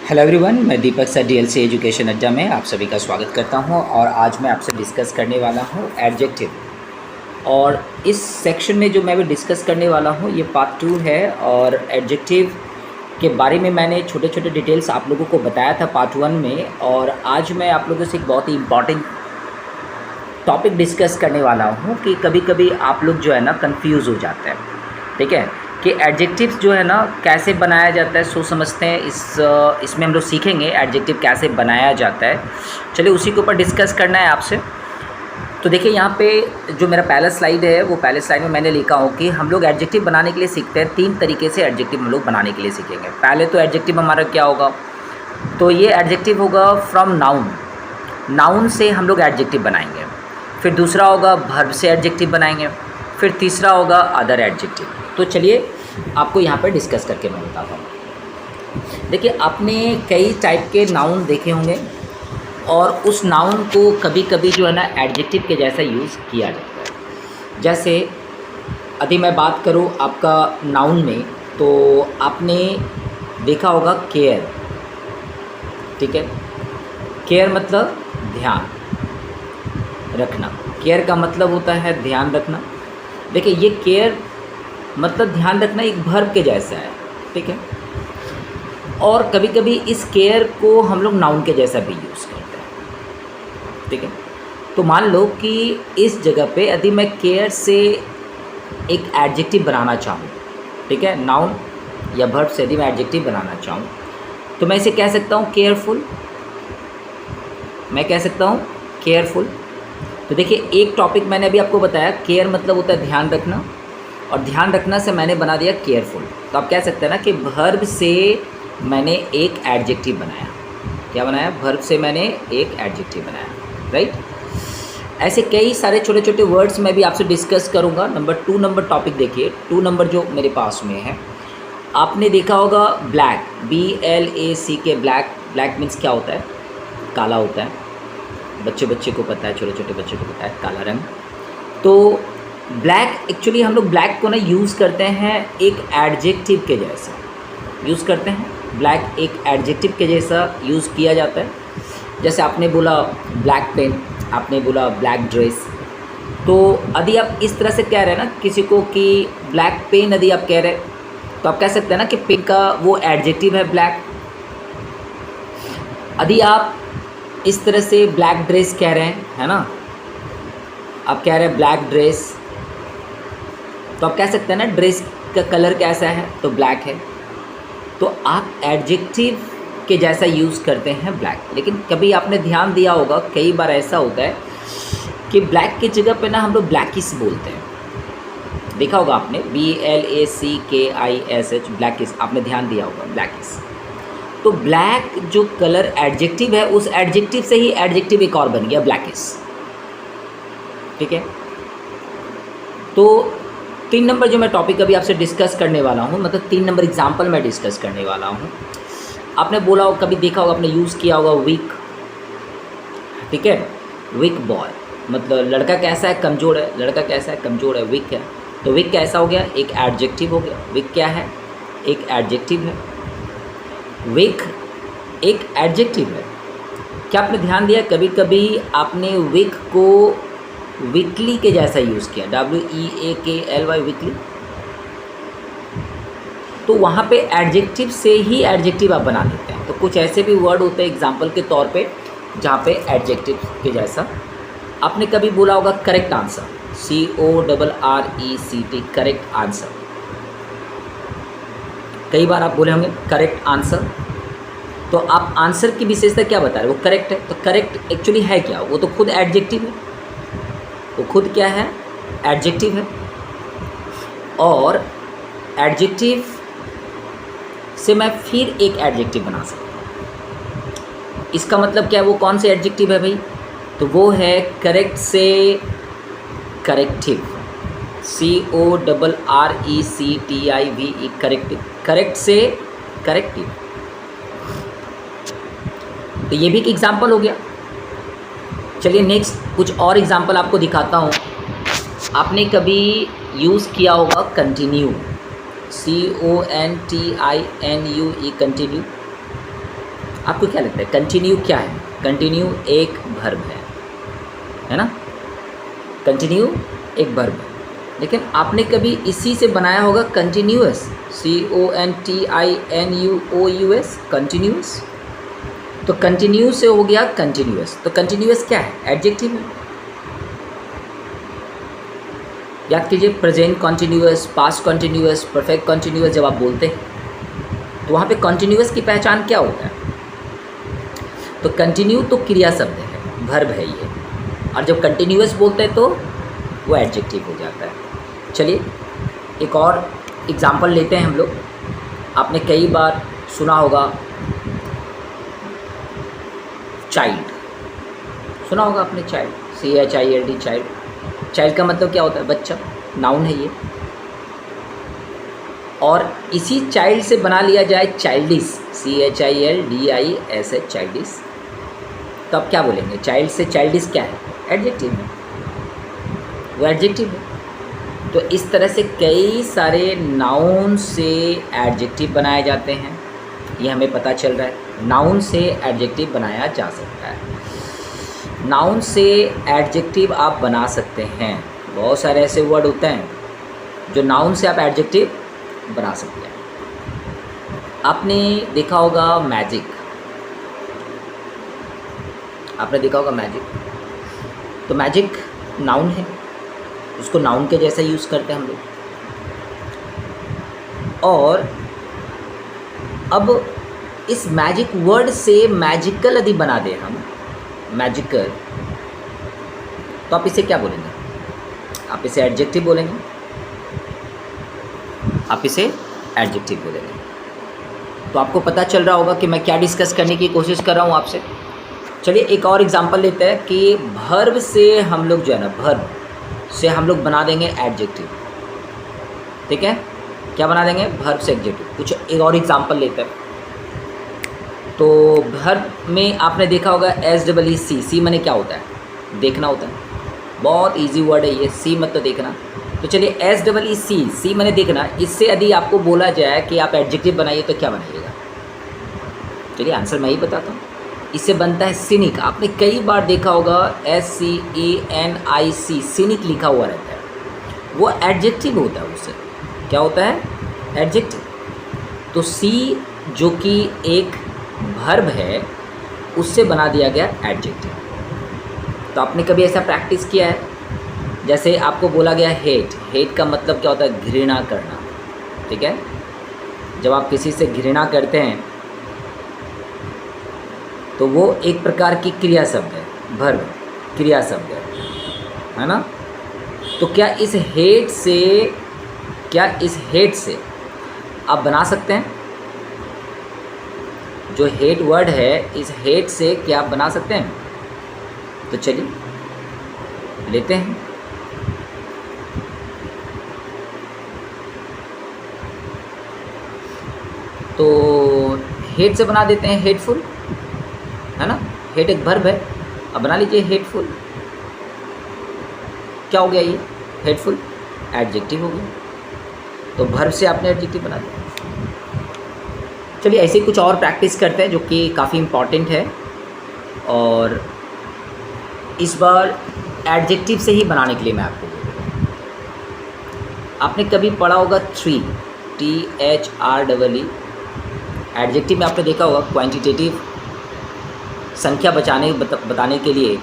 Hello everyone, मैं दीपक sir DLC education अड्डा में आप सभी का स्वागत करता हूं और आज मैं आपसे डिस्कस करने वाला हूं एडजेक्टिव। और इस सेक्शन में जो मैं भी डिस्कस करने वाला हूं ये पार्ट 2 है। और एडजेक्टिव के बारे में मैंने छोटे छोटे डिटेल्स आप लोगों को बताया था पार्ट 1 में, और आज मैं आप लोगों से एक बहुत ही इम्पॉर्टेंट टॉपिक डिस्कस करने वाला हूं कि कभी कभी आप लोग जो है ना कंफ्यूज हो जाते हैं। ठीक है, कि एडजेक्टिव्स जो है ना कैसे बनाया जाता है, सोच समझते हैं। इसमें हम लोग सीखेंगे एडजेक्टिव कैसे बनाया जाता है। चलिए उसी के ऊपर डिस्कस करना है आपसे। तो देखिए यहाँ पे जो मेरा पहला स्लाइड है, वो पहले स्लाइड में मैंने लिखा हो कि हम लोग एडजेक्टिव बनाने के लिए सीखते हैं। 3 तरीके से एडजेक्टिव हम लोग बनाने के लिए सीखेंगे। पहले तो एडजेक्टिव हमारा क्या होगा, तो ये एडजेक्टिव होगा फ्रॉम नाउन। नाउन से हम लोग एडजेक्टिव बनाएंगे। फिर दूसरा होगा वर्ब से एडजेक्टिव बनाएंगे। फिर तीसरा होगा अदर एडजेक्टिव। तो चलिए आपको यहाँ पर डिस्कस करके मैं बताता हूँ। देखिए, आपने कई टाइप के नाउन देखे होंगे और उस नाउन को कभी कभी जो है ना एडजेक्टिव के जैसा यूज़ किया जाता है। जैसे यदि मैं बात करूँ आपका नाउन में, तो आपने देखा होगा केयर। ठीक है, केयर मतलब ध्यान रखना। केयर का मतलब होता है ध्यान रखना। देखिए, ये केयर मतलब ध्यान रखना एक वर्ब के जैसा है। ठीक है, और कभी कभी इस केयर को हम लोग नाउन के जैसा भी यूज़ करते हैं। ठीक है, तो मान लो कि इस जगह पे यदि मैं केयर से एक एडजेक्टिव बनाना चाहूँ, ठीक है, नाउन या वर्ब से यदि मैं एडजेक्टिव बनाना चाहूँ, तो मैं इसे कह सकता हूँ केयरफुल। मैं कह सकता हूँ केयरफुल। तो देखिए, एक टॉपिक मैंने अभी आपको बताया, केयर मतलब होता है ध्यान रखना, और ध्यान रखना से मैंने बना दिया केयरफुल। तो आप कह सकते हैं ना कि वर्ब से मैंने एक एडजेक्टिव बनाया। क्या बनाया? वर्ब से मैंने एक एडजेक्टिव बनाया, राइट। ऐसे कई सारे छोटे छोटे वर्ड्स मैं भी आपसे डिस्कस करूंगा। नंबर 2 नंबर टॉपिक देखिए, 2 नंबर जो मेरे पास में है, आपने देखा होगा black, BLACK, black. Black means क्या होता है? काला होता है। बच्चे को पता है, छोटे छोटे बच्चे को पता है काला रंग। तो ब्लैक, एक्चुअली हम लोग ब्लैक को ना यूज़ करते हैं एक एडजेक्टिव के जैसा यूज़ करते हैं। ब्लैक एक एडजेक्टिव के जैसा यूज़ किया जाता है। जैसे आपने बोला ब्लैक पेन, आपने बोला ब्लैक ड्रेस। तो यदि आप इस तरह से कह रहे हैं ना किसी को कि ब्लैक पेन, यदि आप कह रहे हैं तो आप कह सकते हैं ना कि पेन का वो एडजेक्टिव है ब्लैक। यदि आप इस तरह से ब्लैक ड्रेस कह रहे हैं, है ना, आप कह रहे हैं ब्लैक ड्रेस, तो आप कह सकते हैं ना ड्रेस का कलर कैसा है, तो ब्लैक है। तो आप एडजेक्टिव के जैसा यूज़ करते हैं ब्लैक। लेकिन कभी आपने ध्यान दिया होगा, कई बार ऐसा होता है कि ब्लैक की जगह पे ना हम लोग ब्लैकिश बोलते हैं। देखा होगा आपने, BLACKISH, ब्लैकिश। आपने ध्यान दिया होगा, ब्लैकिश। तो ब्लैक जो कलर एडजेक्टिव है, उस एडजेक्टिव से ही एडजेक्टिव एक और बन गया ब्लैकिश। ठीक है, तो 3 नंबर जो मैं टॉपिक अभी आपसे डिस्कस करने वाला हूँ, मतलब 3 नंबर एग्जाम्पल मैं डिस्कस करने वाला हूँ। आपने बोला हो, कभी देखा होगा, आपने यूज़ किया होगा वीक। ठीक है, वीक बॉय मतलब लड़का कैसा है? कमज़ोर है। लड़का कैसा है? कमज़ोर है, वीक है। तो वीक कैसा हो गया? एक एडजेक्टिव हो गया। वीक क्या है? एक एडजेक्टिव है। वीक एक एडजेक्टिव है। क्या आपने ध्यान दिया, कभी कभी आपने वीक को वीकली के जैसा यूज़ किया, WEAKLY, वीकली। तो वहाँ पे एडजेक्टिव से ही एडजेक्टिव आप बना देते हैं। तो कुछ ऐसे भी वर्ड होते हैं एग्जाम्पल के तौर पे जहाँ पे एडजेक्टिव के जैसा। आपने कभी बोला होगा correct answer, CORRECT, correct answer. कई बार आप बोले होंगे करेक्ट आंसर। तो आप आंसर की विशेषता क्या बता रहे हैं? वो करेक्ट है। तो करेक्ट एक्चुअली है क्या? वो तो खुद एडजेक्टिव है। वो खुद क्या है? एडजेक्टिव है। और एडजेक्टिव से मैं फिर एक एडजेक्टिव बना सकता हूँ। इसका मतलब क्या है? वो कौन से एडजेक्टिव है भाई? तो वो है करेक्ट से करेक्टिव, CORRECTIVE, करेक्टिव। करेक्ट से करेक्टिव। तो ये भी एक एग्जाम्पल हो गया। चलिए नेक्स्ट कुछ और एग्जाम्पल आपको दिखाता हूँ। आपने कभी यूज़ किया होगा कंटिन्यू, CONTINUE, कंटिन्यू। आपको क्या लगता है कंटिन्यू क्या है? कंटिन्यू एक वर्ब है ना? कंटिन्यू एक वर्ब है, लेकिन आपने कभी इसी से बनाया होगा कंटिन्यूअस, CONTINUOUS, कंटिन्यूअस। तो कंटिन्यू से हो गया कंटिन्यूअस, तो कंटिन्यूअस क्या है? एडजेक्टिव है। याद कीजिए, present continuous, past continuous, perfect continuous जब आप बोलते हैं तो वहाँ पे कंटिन्यूअस की पहचान क्या होता है? तो कंटिन्यू तो क्रिया शब्द है, वर्ब है ये, और जब कंटिन्यूअस बोलते हैं तो वो एडजेक्टिव हो जाता है। चलिए एक और एग्जांपल लेते हैं हम लोग। आपने कई बार सुना होगा चाइल्ड, सुना होगा आपने चाइल्ड, CHILD, चाइल्ड। चाइल्ड का मतलब क्या होता है? बच्चा, नाउन है ये। और इसी चाइल्ड से बना लिया जाए चाइल्डिश, CHILDIS, चाइल्डिश, तो आप क्या बोलेंगे? चाइल्ड से चाइल्डिश क्या है? एडजेक्टिव है, वो एडजेक्टिव है। तो इस तरह से कई सारे नाउन से एडजेक्टिव बनाए जाते हैं, ये हमें पता चल रहा है। नाउन से एडजेक्टिव बनाया जा सकता है, नाउन से एडजेक्टिव आप बना सकते हैं। बहुत सारे ऐसे वर्ड होते हैं जो नाउन से आप एडजेक्टिव बना सकते हैं। आपने देखा होगा मैजिक, आपने देखा होगा मैजिक, तो मैजिक नाउन है, उसको नाउन के जैसा यूज़ करते हैं हम लोग। और अब इस मैजिक वर्ड से मैजिकल यदि बना दें हम, मैजिकल, तो आप इसे क्या बोलेंगे? आप इसे एडजेक्टिव बोलेंगे, आप इसे एडजेक्टिव बोलेंगे। तो आपको पता चल रहा होगा कि मैं क्या डिस्कस करने की कोशिश कर रहा हूँ आपसे। चलिए एक और एग्जांपल लेते हैं कि वर्ब से हम लोग जो है ना, वर्ब से हम लोग बना देंगे एडजेक्टिव, ठीक है? क्या बना देंगे? वर्ब से एडजेक्टिव। कुछ एक और एग्जांपल लेते हैं। तो वर्ब में आपने देखा होगा SEEC, सी माने क्या होता है? देखना होता है। बहुत इजी वर्ड है ये, सी मत तो देखना। तो चलिए SEEC, सी माने देखना, इससे यदि आपको बोला जाए कि आप एडजेक्टिव बनाइए तो क्या बनाइएगा? चलिए आंसर मैं ही बताता हूँ। इससे बनता है सिनिक। आपने कई बार देखा होगा SCENIC, सिनिक लिखा हुआ रहता है, वो एडजेक्टिव होता है। उससे क्या होता है? एडजेक्टिव। तो सी जो कि एक वर्ब है, उससे बना दिया गया एडजेक्टिव। तो आपने कभी ऐसा प्रैक्टिस किया है? जैसे आपको बोला गया हेट, हेट का मतलब क्या होता है? घृणा करना, ठीक है? जब आप किसी से घृणा करते हैं तो वो एक प्रकार की क्रिया शब्द है, वर्ब, क्रिया शब्द है ना? तो क्या इस हेट से आप बना सकते हैं? जो हेट वर्ड है, इस हेट से क्या आप बना सकते हैं? तो चलिए लेते हैं। तो हेट से बना देते हैं हेटफुल, है ना? हेट एक वर्ब है, अब बना लीजिए हेटफुल। क्या हो गया ये? हेटफुल एडजेक्टिव हो गया। तो वर्ब से आपने एडजेक्टिव बना दिया। चलिए ऐसे कुछ और प्रैक्टिस करते हैं जो कि काफ़ी इम्पॉर्टेंट है, और इस बार एडजेक्टिव से ही बनाने के लिए मैं आपको बोलूँगा। आपने कभी पढ़ा होगा थ्री, THREE। एडजेक्टिव में आपने देखा होगा क्वांटिटेटिव संख्या बताने के लिए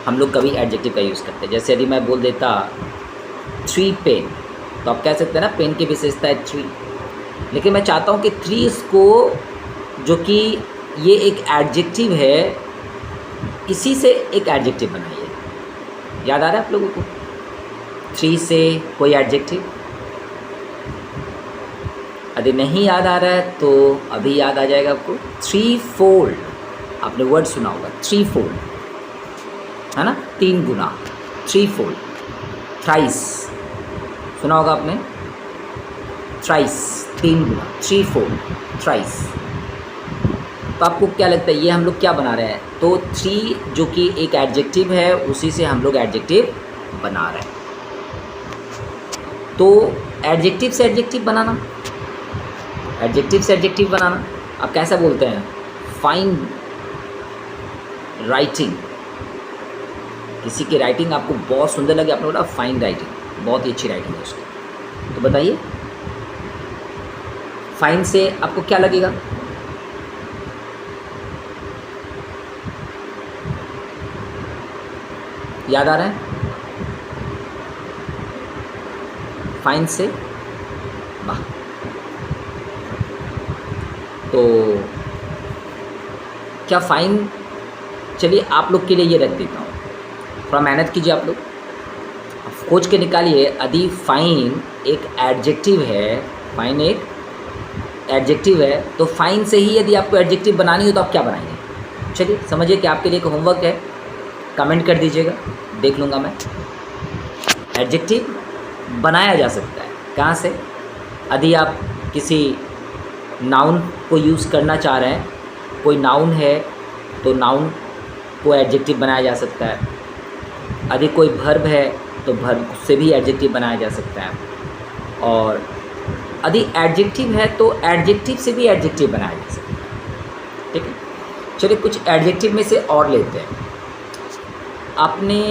हम लोग कभी एडजेक्टिव का यूज़ करते हैं। जैसे यदि मैं बोल देता 3 पेन, तो आप कह सकते हैं ना पेन की विशेषता है 3, लेकिन मैं चाहता हूँ कि 3 इसको, जो कि ये एक एडजेक्टिव है, इसी से एक एडजेक्टिव बनाइए। याद आ रहा है आप लोगों को 3 से कोई एडजेक्टिव? यदि नहीं याद आ रहा है तो अभी याद आ जाएगा आपको। 3 फोल्ड, आपने वर्ड सुना होगा 3 फोल्ड, है ना? 3 गुना, 3 फोल्ड। थ्राइस सुना होगा आपने, थ्राइस 3 गुना, 3 फोल्ड, थ्राइस। तो आपको क्या लगता है ये हम लोग क्या बना रहे हैं? तो 3 जो कि एक एडजेक्टिव है, उसी से हम लोग एडजेक्टिव बना रहे हैं। तो एडजेक्टिव से एडजेक्टिव बनाना, एडजेक्टिव से एडजेक्टिव बनाना, आप कैसा बोलते हैं? फाइन राइटिंग, किसी की राइटिंग आपको बहुत सुंदर लगे, आपने बोला फाइन राइटिंग, बहुत ही अच्छी राइटिंग है उसकी, तो बताइए फाइन से आपको क्या लगेगा? याद आ रहा है? फाइन से वाह, तो क्या फाइन, चलिए आप लोग के लिए ये रख देता हूँ, थोड़ा मेहनत कीजिए आप लोग, खोज के निकालिए। यदि फाइन एक एडजेक्टिव है, फाइन एक एडजेक्टिव है, तो फाइन से ही यदि आपको एडजेक्टिव बनानी हो तो आप क्या बनाएंगे? चलिए समझिए कि आपके लिए एक होमवर्क है, कमेंट कर दीजिएगा, देख लूँगा मैं। एडजेक्टिव बनाया जा सकता है कहाँ से? यदि आप किसी नाउन को यूज़ करना चाह रहे हैं, कोई नाउन है तो नाउन को एडजेक्टिव बनाया जा सकता है। यदि कोई वर्ब है तो वर्ब से भी एडजेक्टिव बनाया जा सकता है, और यदि एडजेक्टिव है तो एडजेक्टिव से भी एडजेक्टिव बनाया जा सकता है। ठीक है, चलिए कुछ एडजेक्टिव में से और लेते हैं। आपने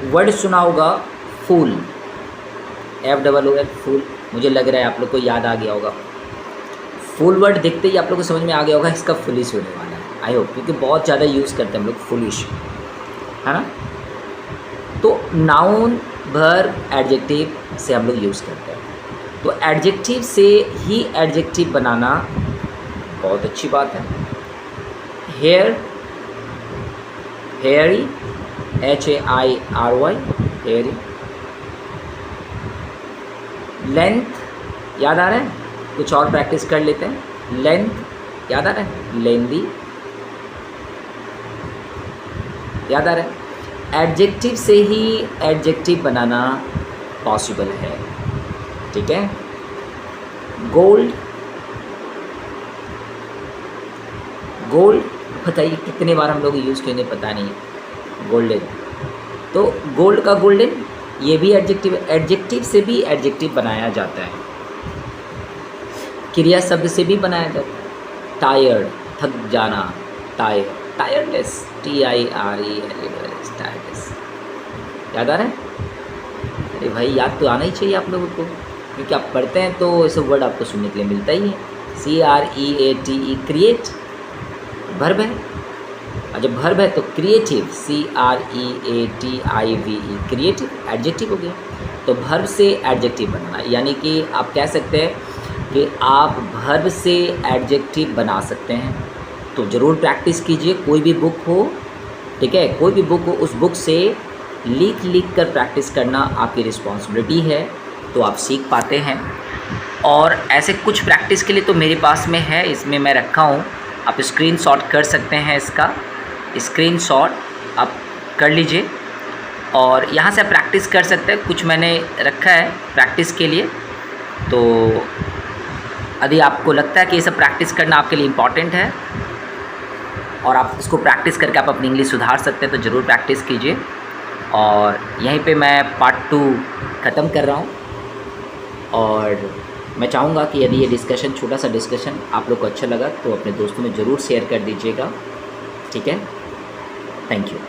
वर्ड सुना होगा फूल, FOOL, फूल, मुझे लग रहा है आप लोग को याद आ गया होगा। फुल वर्ड देखते ही आप लोग को समझ में आ गया होगा इसका फुलिश होने वाला है, आई होप, क्योंकि बहुत ज़्यादा यूज़ करते हैं हम लोग फुलिश, है ना। तो नाउन वर्ब एडजेक्टिव से हम लोग यूज़ करते हैं, तो एडजेक्टिव से ही एडजेक्टिव बनाना बहुत अच्छी बात है। Hair, hairy, HAIRY, hairy. Length याद आ रहा है? कुछ और प्रैक्टिस कर लेते हैं। लेंथ याद आ रहा है? लेंदी याद आ रहा है? एडजेक्टिव से ही एडजेक्टिव बनाना पॉसिबल है, ठीक है। गोल्ड, गोल्ड बताइए कितने बार हम लोग यूज़ करेंगे पता नहीं। गोल्डन, तो गोल्ड का गोल्डन, ये भी एडजेक्टिव है, एडजेक्टिव से भी एडजेक्टिव बनाया जाता है। क्रिया शब्द से भी बनाया जाता है। टायर्ड, थक जाना, टायर, टायर्डनेस, TIRELS, टायर्डनेस। याद आ रहा है? अरे भाई याद तो आना ही चाहिए आप लोगों को, क्योंकि आप पढ़ते हैं तो ऐसे वर्ड आपको सुनने के लिए मिलता ही है। CREATE, क्रिएट वर्ब है, और जब वर्ब है तो क्रिएटिव, CREATIVE, क्रिएटिव एडजेक्टिव हो गया। तो वर्ब से एडजेक्टिव बनाना, यानी कि आप कह सकते हैं कि आप वर्ब से एडजेक्टिव बना सकते हैं। तो ज़रूर प्रैक्टिस कीजिए, कोई भी बुक हो, ठीक है, कोई भी बुक हो, उस बुक से लिख कर प्रैक्टिस करना आपकी रिस्पॉन्सिबिलिटी है, तो आप सीख पाते हैं। और ऐसे कुछ प्रैक्टिस के लिए तो मेरे पास में है, इसमें मैं रखा हूँ, आप स्क्रीनशॉट कर सकते हैं, इसका स्क्रीनशॉट आप कर लीजिए और यहाँ से आप प्रैक्टिस कर सकते हैं। कुछ मैंने रखा है प्रैक्टिस के लिए, तो यदि आपको लगता है कि ये सब प्रैक्टिस करना आपके लिए इम्पॉर्टेंट है और आप इसको प्रैक्टिस करके आप अपनी इंग्लिश सुधार सकते हैं, तो ज़रूर प्रैक्टिस कीजिए। और यहीं पे मैं पार्ट 2 ख़त्म कर रहा हूँ, और मैं चाहूँगा कि यदि ये डिस्कशन, छोटा सा डिस्कशन आप लोग को अच्छा लगा तो अपने दोस्तों में ज़रूर शेयर कर दीजिएगा, ठीक है। Thank you.